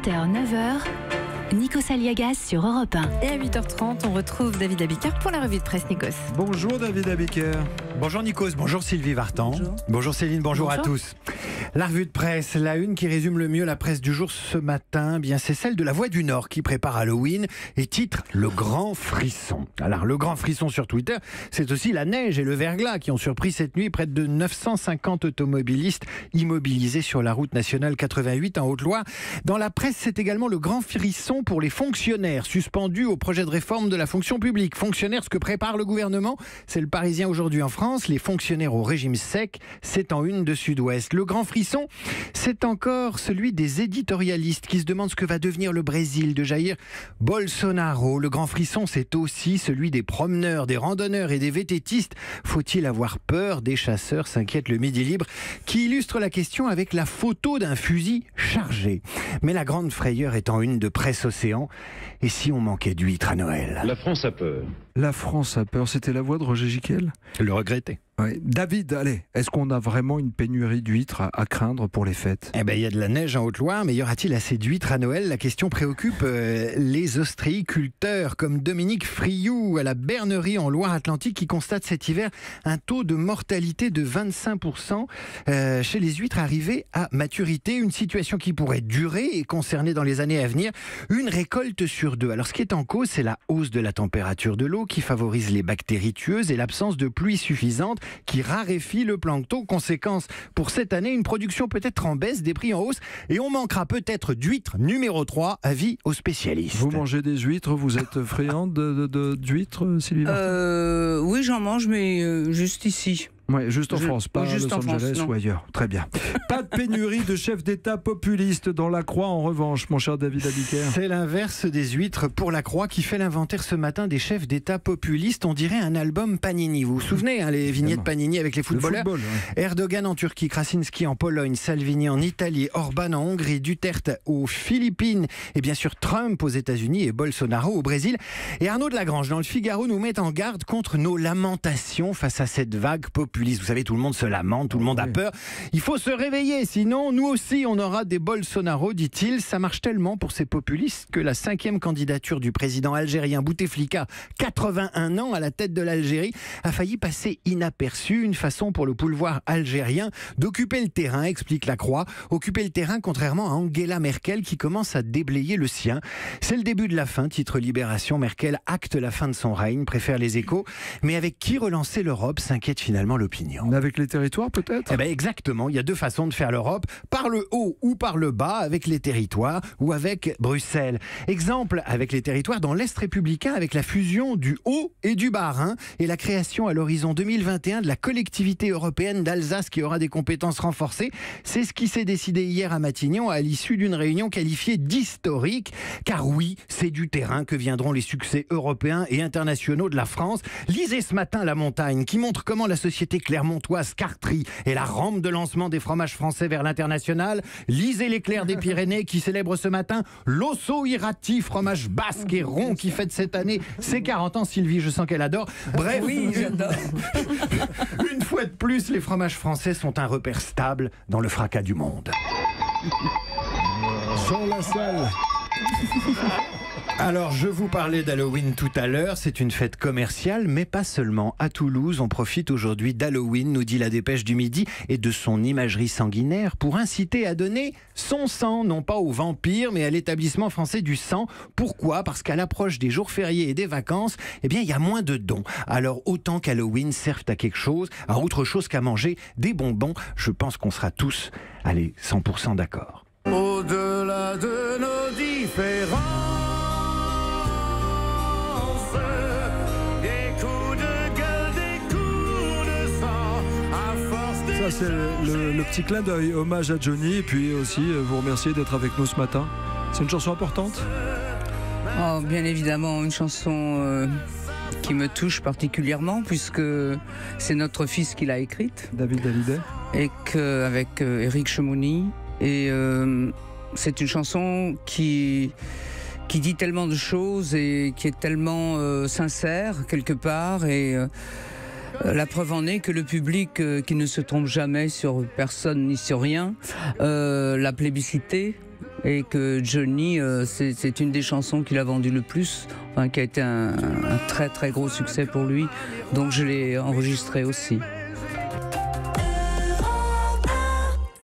8h, 9h, Nikos Aliagas sur Europe 1. Et à 8h30, on retrouve David Abiker pour la revue de presse, Nikos. Bonjour David Abiker. Bonjour Nikos, bonjour Sylvie Vartan. Bonjour Céline, bonjour à tous. La revue de presse, la une qui résume le mieux la presse du jour ce matin, bien c'est celle de La Voix du Nord qui prépare Halloween et titre Le Grand Frisson. Alors le Grand Frisson sur Twitter, c'est aussi la neige et le verglas qui ont surpris cette nuit près de 950 automobilistes immobilisés sur la route nationale 88 en Haute-Loire. Dans la presse, c'est également le Grand Frisson pour les fonctionnaires suspendus au projet de réforme de la fonction publique. Fonctionnaires, ce que prépare le gouvernement, c'est le Parisien aujourd'hui en France. Les fonctionnaires au régime sec, c'est en une de Sud-Ouest. Le Grand Frisson, c'est encore celui des éditorialistes qui se demandent ce que va devenir le Brésil de Jair Bolsonaro. Le Grand Frisson, c'est aussi celui des promeneurs, des randonneurs et des vététistes. Faut-il avoir peur des chasseurs, s'inquiète le Midi Libre, qui illustre la question avec la photo d'un fusil chargé. Mais la grande frayeur est en une de Presse Océan. Et si on manquait d'huîtres à Noël? La France a peur. La France a peur, c'était la voix de Roger Giquel. Le regretter. Ouais. David, allez, est-ce qu'on a vraiment une pénurie d'huîtres à craindre pour les fêtes? Eh ben, il y a de la neige en Haute-Loire, mais y aura-t-il assez d'huîtres à Noël? La question préoccupe les ostréiculteurs comme Dominique Friou à la Bernerie en Loire-Atlantique qui constate cet hiver un taux de mortalité de 25% chez les huîtres arrivées à maturité. Une situation qui pourrait durer et concerner dans les années à venir une récolte sur deux. Alors ce qui est en cause, c'est la hausse de la température de l'eau qui favorise les bactéries tueuses et l'absence de pluie suffisante qui raréfie le plancton. Conséquence, pour cette année, une production peut-être en baisse, des prix en hausse et on manquera peut-être d'huîtres numéro 3, avis aux spécialistes. Vous mangez des huîtres, vous êtes friande d'huîtres, Sylvie Vartan? Oui, j'en mange, mais juste ici. Ouais, juste en France, pas à Los Angeles ou ailleurs. Très bien. Pas de pénurie de chefs d'État populistes dans la Croix, en revanche, mon cher David Abiker. C'est l'inverse des huîtres pour la Croix qui fait l'inventaire ce matin des chefs d'État populistes. On dirait un album Panini. Vous vous souvenez, les vignettes Panini avec les footballeurs? Erdogan en Turquie, Krasinski en Pologne, Salvini en Italie, Orban en Hongrie, Duterte aux Philippines et bien sûr Trump aux États-Unis et Bolsonaro au Brésil. Et Arnaud de Lagrange dans le Figaro nous met en garde contre nos lamentations face à cette vague populiste. Vous savez, tout le monde se lamente, tout le monde a peur. Il faut se réveiller, sinon nous aussi on aura des Bolsonaro, dit-il. Ça marche tellement pour ces populistes que la 5e candidature du président algérien Bouteflika, 81 ans à la tête de l'Algérie, a failli passer inaperçue. Une façon pour le pouvoir algérien d'occuper le terrain, explique la Croix. Occuper le terrain contrairement à Angela Merkel qui commence à déblayer le sien. C'est le début de la fin, titre Libération. Merkel acte la fin de son règne, préfère les Échos. Mais avec qui relancer l'Europe, s'inquiète finalement l'opinion. Avec les territoires peut-être? Eh ben exactement, il y a deux façons de faire l'Europe, par le haut ou par le bas, avec les territoires ou avec Bruxelles. Exemple avec les territoires dans l'Est républicain avec la fusion du Haut et du Bas-Rhin et la création à l'horizon 2021 de la collectivité européenne d'Alsace qui aura des compétences renforcées. C'est ce qui s'est décidé hier à Matignon à l'issue d'une réunion qualifiée d'historique. Car oui, c'est du terrain que viendront les succès européens et internationaux de la France. Lisez ce matin La Montagne qui montre comment la société clermontoise Cartry est la rampe de lancement des fromages français vers l'international. Lisez l'Éclair des Pyrénées qui célèbre ce matin l'Osso Irati, fromage basque et rond qui fête cette année ses 40 ans. Sylvie, je sens qu'elle adore. Bref, oui, j'adore. Une fois de plus, les fromages français sont un repère stable dans le fracas du monde. Jean Lassalle. Alors, je vous parlais d'Halloween tout à l'heure, c'est une fête commerciale, mais pas seulement. À Toulouse, on profite aujourd'hui d'Halloween, nous dit la Dépêche du Midi, et de son imagerie sanguinaire pour inciter à donner son sang, non pas aux vampires, mais à l'établissement français du sang. Pourquoi? Parce qu'à l'approche des jours fériés et des vacances, eh bien, il y a moins de dons. Alors, autant qu'Halloween serve à quelque chose, à autre chose qu'à manger des bonbons, je pense qu'on sera tous, allez, 100% d'accord. Au-delà de nos différences, Ça c'est le petit clin d'œil, hommage à Johnny, et puis aussi vous remercier d'être avec nous ce matin. C'est une chanson importante? Oh, bien évidemment, une chanson qui me touche particulièrement puisque c'est notre fils qui l'a écrite. David Hallyday. Et avec Éric Chemouni. Et c'est une chanson qui dit tellement de choses et qui est tellement sincère quelque part et la preuve en est que le public qui ne se trompe jamais sur personne ni sur rien l'a plébiscité et que Johnny, c'est une des chansons qu'il a vendues le plus, qui a été un très très gros succès pour lui, donc je l'ai enregistrée aussi.